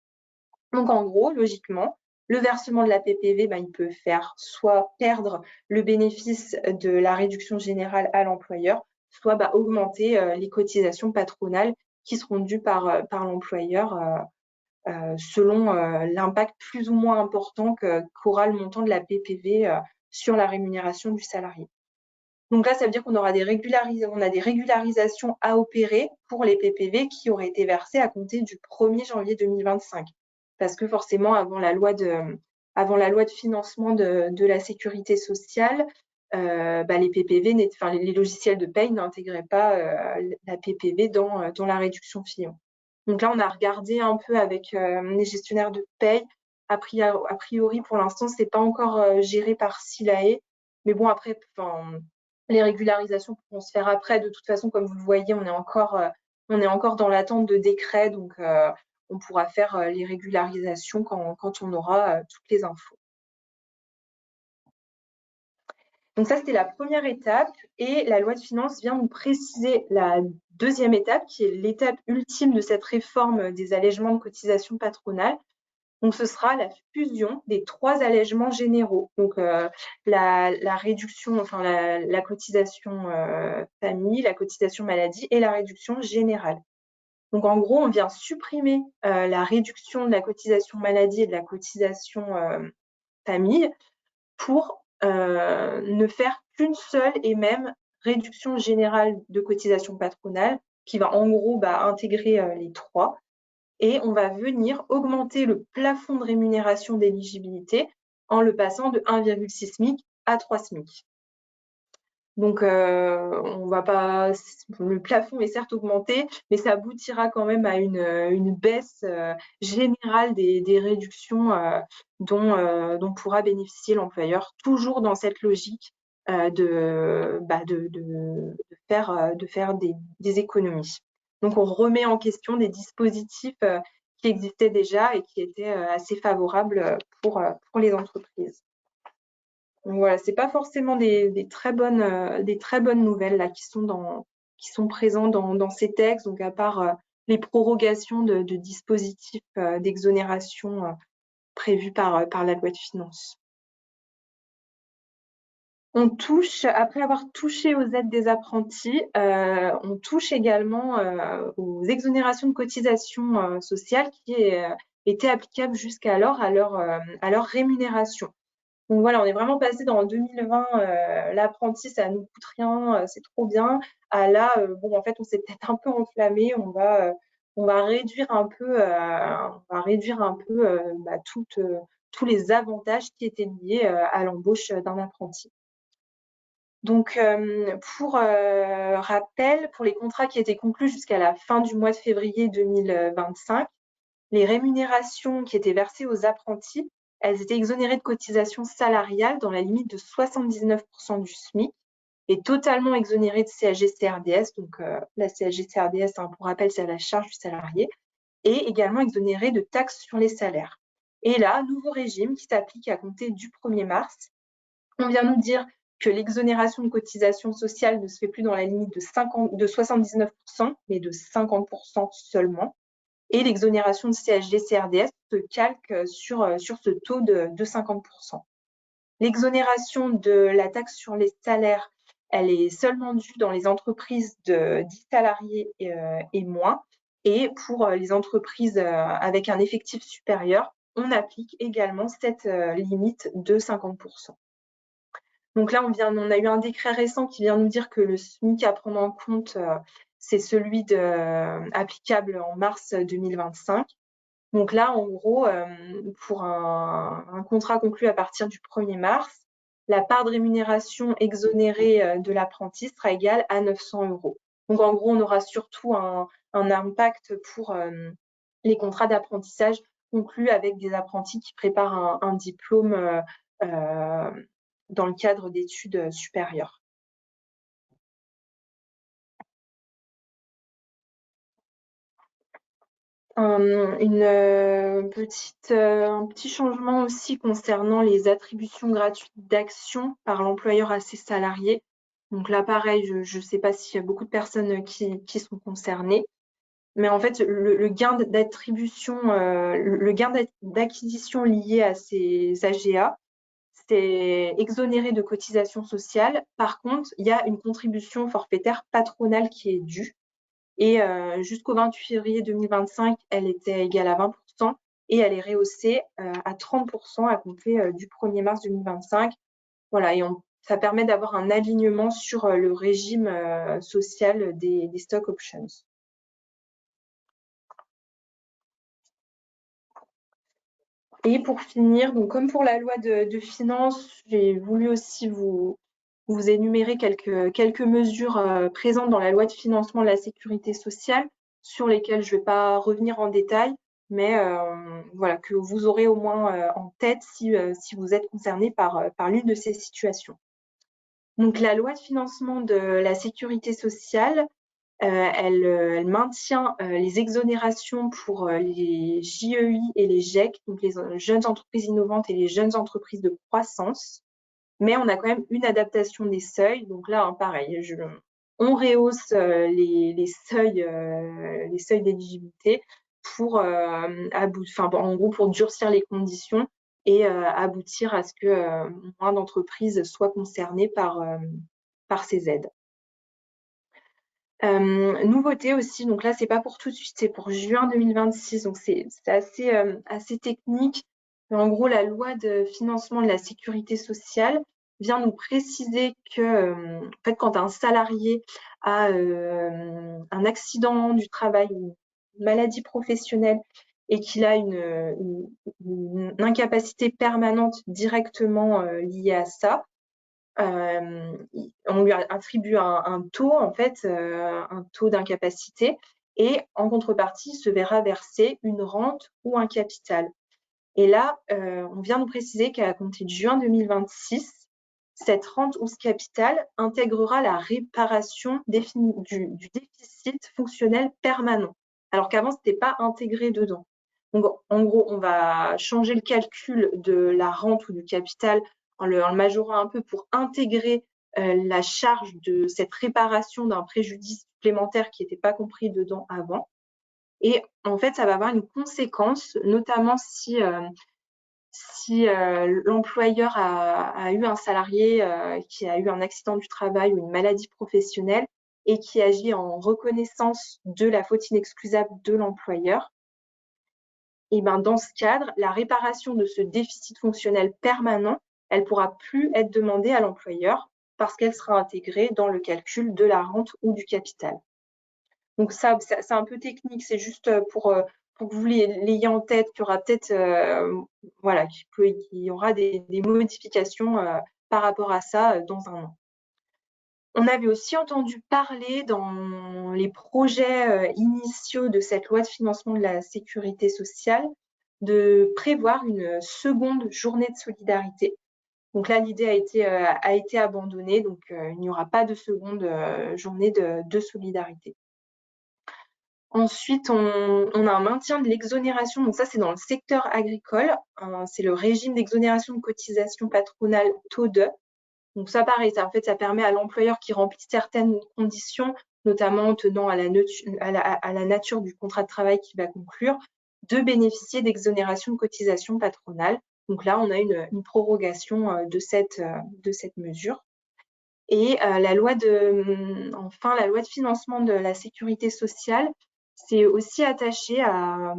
Donc en gros, logiquement, le versement de la PPV, il peut faire soit perdre le bénéfice de la réduction générale à l'employeur, soit augmenter les cotisations patronales qui seront dues par l'employeur selon l'impact plus ou moins important qu'aura le montant de la PPV sur la rémunération du salarié. Donc là, ça veut dire qu'on aura des régularisations à opérer pour les PPV qui auraient été versés à compter du 1er janvier 2025. Parce que forcément, avant la loi de financement de la sécurité sociale, les PPV, les logiciels de paye n'intégraient pas la PPV dans la réduction Fillon. Donc là, on a regardé un peu avec les gestionnaires de paye. A priori, pour l'instant, c'est pas encore géré par SILAE. Mais bon, après, les régularisations pourront se faire après. De toute façon, comme vous le voyez, on est encore dans l'attente de décret. Donc on pourra faire les régularisations quand on aura toutes les infos. Donc ça, c'était la première étape et la loi de finances vient nous préciser la deuxième étape qui est l'étape ultime de cette réforme des allègements de cotisations patronales. Donc ce sera la fusion des 3 allègements généraux. Donc la réduction, enfin la cotisation famille, la cotisation maladie et la réduction générale. Donc en gros, on vient supprimer la réduction de la cotisation maladie et de la cotisation famille pour ne faire qu'une seule et même réduction générale de cotisation patronale qui va en gros intégrer les 3. Et on va venir augmenter le plafond de rémunération d'éligibilité en le passant de 1,6 SMIC à 3 SMIC. Donc, on va pas, le plafond est certes augmenté, mais ça aboutira quand même à une baisse générale des réductions dont pourra bénéficier l'employeur, toujours dans cette logique de faire des économies. Donc, on remet en question des dispositifs qui existaient déjà et qui étaient assez favorables pour les entreprises. Donc voilà, c'est pas forcément des très bonnes nouvelles là qui sont présents dans ces textes. Donc à part les prorogations de dispositifs d'exonération prévus par la loi de finances. On touche, après avoir touché aux aides des apprentis, on touche également aux exonérations de cotisations sociales qui étaient applicables jusqu'alors à leur rémunération. Donc voilà, on est vraiment passé dans 2020, l'apprenti, ça nous coûte rien, c'est trop bien. À là, bon, en fait, on s'est peut-être un peu enflammé, on va réduire un peu, tous les avantages qui étaient liés à l'embauche d'un apprenti. Donc, pour rappel, pour les contrats qui étaient conclus jusqu'à la fin du mois de février 2025, les rémunérations qui étaient versées aux apprentis, elles étaient exonérées de cotisations salariales dans la limite de 79% du SMIC et totalement exonérées de CSG-CRDS. Donc, la CSG-CRDS, pour rappel, c'est à la charge du salarié, et également exonérées de taxes sur les salaires. Et là, nouveau régime qui s'applique à compter du 1er mars. On vient nous dire que l'exonération de cotisations sociales ne se fait plus dans la limite de 79%, mais de 50% seulement. Et l'exonération de CSG-CRDS se calque sur ce taux de 50%. L'exonération de la taxe sur les salaires, elle est seulement due dans les entreprises de 10 salariés et moins. Et pour les entreprises avec un effectif supérieur, on applique également cette limite de 50%. Donc là, on a eu un décret récent qui vient nous dire que le SMIC à prendre en compte, c'est celui applicable en mars 2025. Donc là, en gros, pour un contrat conclu à partir du 1er mars, la part de rémunération exonérée de l'apprenti sera égale à 900 €. Donc en gros, on aura surtout un impact pour les contrats d'apprentissage conclus avec des apprentis qui préparent un diplôme dans le cadre d'études supérieures. Un petit changement aussi concernant les attributions gratuites d'actions par l'employeur à ses salariés. Donc là, pareil, je ne sais pas s'il y a beaucoup de personnes qui sont concernées. Mais en fait, le gain d'attribution, le gain d'acquisition lié à ces AGA, c'est exonéré de cotisations sociales. Par contre, il y a une contribution forfaitaire patronale qui est due. Et jusqu'au 28 février 2025, elle était égale à 20% et elle est rehaussée à 30% à compter du 1er mars 2025. Voilà, et ça permet d'avoir un alignement sur le régime social des stock options. Et pour finir, donc comme pour la loi de finances, j'ai voulu aussi vous énumérer quelques mesures présentes dans la loi de financement de la sécurité sociale sur lesquelles je ne vais pas revenir en détail, mais voilà, que vous aurez au moins en tête si vous êtes concerné par l'une de ces situations. Donc la loi de financement de la sécurité sociale, Elle maintient les exonérations pour les JEI et les GEC, donc les jeunes entreprises innovantes et les jeunes entreprises de croissance. Mais on a quand même une adaptation des seuils. Donc là, pareil, on rehausse les seuils d'éligibilité pour en gros pour durcir les conditions et aboutir à ce que moins d'entreprises soient concernées par ces aides. Nouveauté aussi, donc là, c'est pas pour tout de suite, c'est pour juin 2026, donc c'est assez technique. Mais en gros, la loi de financement de la sécurité sociale vient nous préciser que, en fait, quand un salarié a un accident du travail ou une maladie professionnelle et qu'il a une incapacité permanente directement liée à ça, on lui attribue un taux, en fait, un taux d'incapacité, et en contrepartie, il se verra verser une rente ou un capital. Et là, on vient nous préciser qu'à compter de juin 2026, cette rente ou ce capital intégrera la réparation du déficit fonctionnel permanent, alors qu'avant, ce n'était pas intégré dedans. Donc, en gros, on va changer le calcul de la rente ou du capital en le majorant un peu pour intégrer la charge de cette réparation d'un préjudice supplémentaire qui n'était pas compris dedans avant. Et en fait, ça va avoir une conséquence, notamment si l'employeur a eu un salarié qui a eu un accident du travail ou une maladie professionnelle et qui agit en reconnaissance de la faute inexcusable de l'employeur. Et ben, dans ce cadre, la réparation de ce déficit fonctionnel permanent, elle ne pourra plus être demandée à l'employeur parce qu'elle sera intégrée dans le calcul de la rente ou du capital. Donc ça, c'est un peu technique, c'est juste pour que vous l'ayez en tête, qu'il y aura peut-être voilà, qu'il y aura des modifications par rapport à ça dans un an. On avait aussi entendu parler dans les projets initiaux de cette loi de financement de la sécurité sociale de prévoir une seconde journée de solidarité. Donc là, l'idée a été abandonnée, donc il n'y aura pas de seconde journée de solidarité. Ensuite, on a un maintien de l'exonération. Donc ça, c'est dans le secteur agricole. C'est le régime d'exonération de cotisation patronale taux 2. Donc ça, pareil, en fait, ça permet à l'employeur qui remplit certaines conditions, notamment tenant à la nature du contrat de travail qu'il va conclure, de bénéficier d'exonération de cotisation patronale. Donc là, on a une prorogation de cette mesure. Et la loi de financement de la sécurité sociale s'est aussi attachée à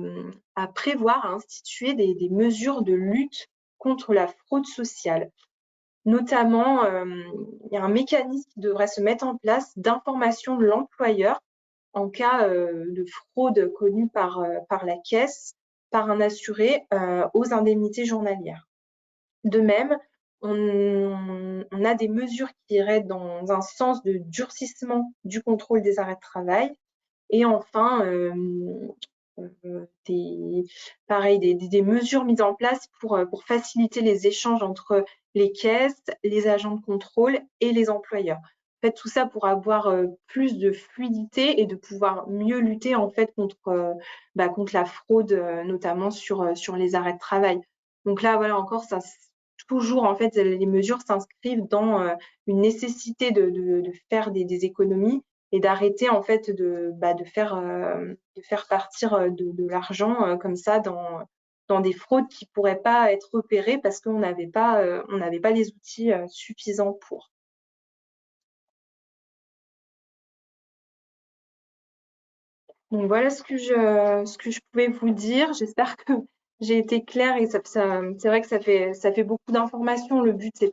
prévoir, à instituer des mesures de lutte contre la fraude sociale. Notamment, il y a un mécanisme qui devrait se mettre en place d'information de l'employeur en cas de fraude connue par la caisse, par un assuré, aux indemnités journalières. De même, on a des mesures qui iraient dans un sens de durcissement du contrôle des arrêts de travail. Et enfin, des mesures mises en place pour faciliter les échanges entre les caisses, les agents de contrôle et les employeurs. En fait, tout ça pour avoir plus de fluidité et de pouvoir mieux lutter en fait contre la fraude, notamment sur les arrêts de travail. Donc là, voilà, encore, ça, toujours, en fait, les mesures s'inscrivent dans une nécessité de faire des économies et d'arrêter, en fait, de faire partir de l'argent comme ça dans des fraudes qui ne pourraient pas être repérées parce qu'on n'avait pas les outils suffisants pour. Donc voilà ce que je pouvais vous dire. J'espère que j'ai été claire et c'est vrai que ça fait beaucoup d'informations. Le but, c'est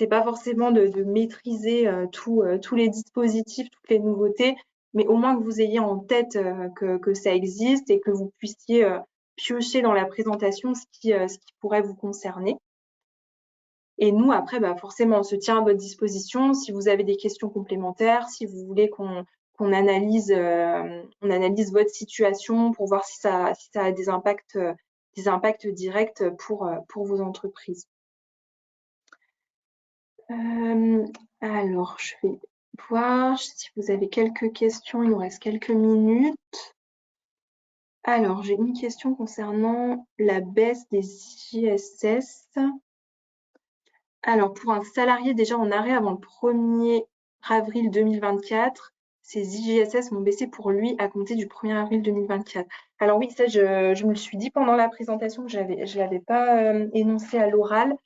pas forcément de maîtriser tous les dispositifs, toutes les nouveautés, mais au moins que vous ayez en tête que ça existe et que vous puissiez piocher dans la présentation ce qui pourrait vous concerner. Et nous, après, forcément, on se tient à votre disposition. Si vous avez des questions complémentaires, si vous voulez qu'on analyse, on analyse votre situation pour voir si ça a des impacts directs pour vos entreprises. Alors, je vais voir si vous avez quelques questions. Il nous reste quelques minutes. Alors, j'ai une question concernant la baisse des ISS. Alors, pour un salarié déjà en arrêt avant le 1er avril 2024, ses IJSS vont baisser pour lui à compter du 1er avril 2024. Alors oui, ça, je me le suis dit pendant la présentation que je ne l'avais pas énoncé à l'oral,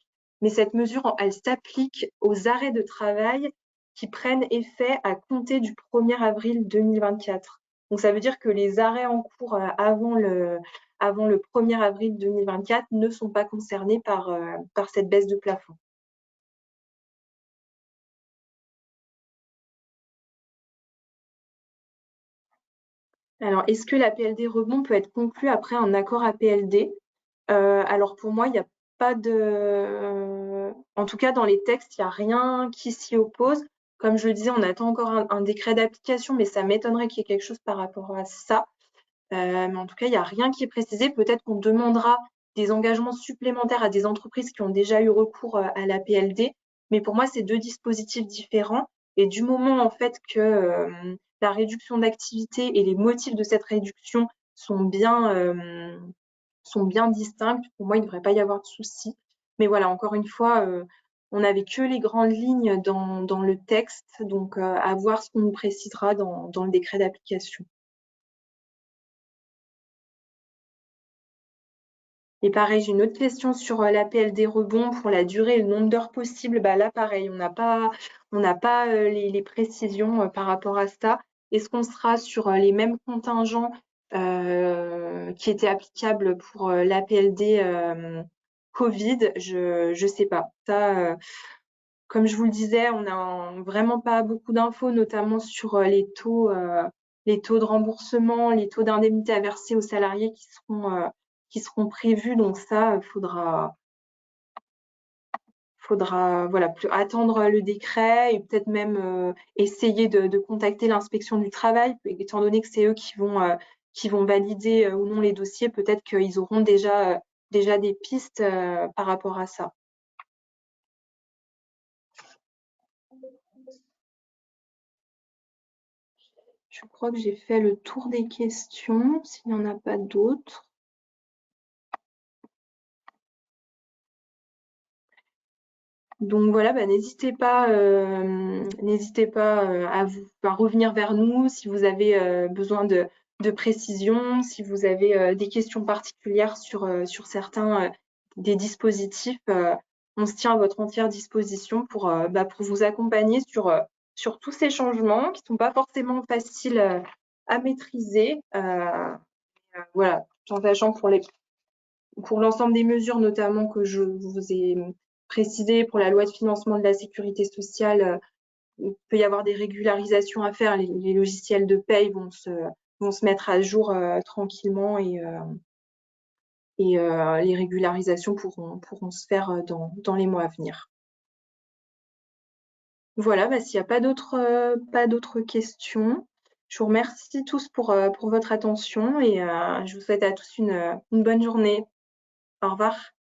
mais cette mesure, elle s'applique aux arrêts de travail qui prennent effet à compter du 1er avril 2024. Donc, ça veut dire que les arrêts en cours avant le 1er avril 2024 ne sont pas concernés par cette baisse de plafond. Alors, est-ce que la PLD rebond peut être conclue après un accord APLD? Alors pour moi, il n'y a pas de en tout cas dans les textes, il n'y a rien qui s'y oppose. Comme je le disais, on attend encore un décret d'application, mais ça m'étonnerait qu'il y ait quelque chose par rapport à ça. Mais en tout cas, il n'y a rien qui est précisé. Peut-être qu'on demandera des engagements supplémentaires à des entreprises qui ont déjà eu recours à la PLD. Mais pour moi, c'est deux dispositifs différents. Et du moment en fait que la réduction d'activité et les motifs de cette réduction sont bien distincts, pour moi, il ne devrait pas y avoir de souci. Mais voilà, encore une fois, on n'avait que les grandes lignes dans le texte. Donc, à voir ce qu'on nous précisera dans le décret d'application. Et pareil, j'ai une autre question sur l'APL des rebonds pour la durée et le nombre d'heures possibles. Bah là, pareil, on n'a pas les précisions par rapport à ça. Est-ce qu'on sera sur les mêmes contingents qui étaient applicables pour l'APLD Covid? Je sais pas. Ça, comme je vous le disais, on n'a vraiment pas beaucoup d'infos, notamment sur les taux de remboursement, les taux d'indemnité à verser aux salariés qui seront prévus. Donc ça, faudra voilà, attendre le décret et peut-être même essayer de contacter l'inspection du travail, étant donné que c'est eux qui vont valider ou non les dossiers. Peut-être qu'ils auront déjà des pistes par rapport à ça. Je crois que j'ai fait le tour des questions, s'il n'y en a pas d'autres. Donc voilà, bah, n'hésitez pas à revenir vers nous si vous avez besoin de précision, si vous avez des questions particulières sur certains des dispositifs. On se tient à votre entière disposition pour vous accompagner sur tous ces changements qui ne sont pas forcément faciles à maîtriser. Voilà, tout en sachant pour l'ensemble des mesures, notamment que je vous ai précisées pour la loi de financement de la sécurité sociale, il peut y avoir des régularisations à faire. Les logiciels de paye vont se mettre à jour tranquillement et les régularisations pourront se faire dans les mois à venir. Voilà, bah, s'il n'y a pas d'autres questions, je vous remercie tous pour votre attention et je vous souhaite à tous une bonne journée. Au revoir.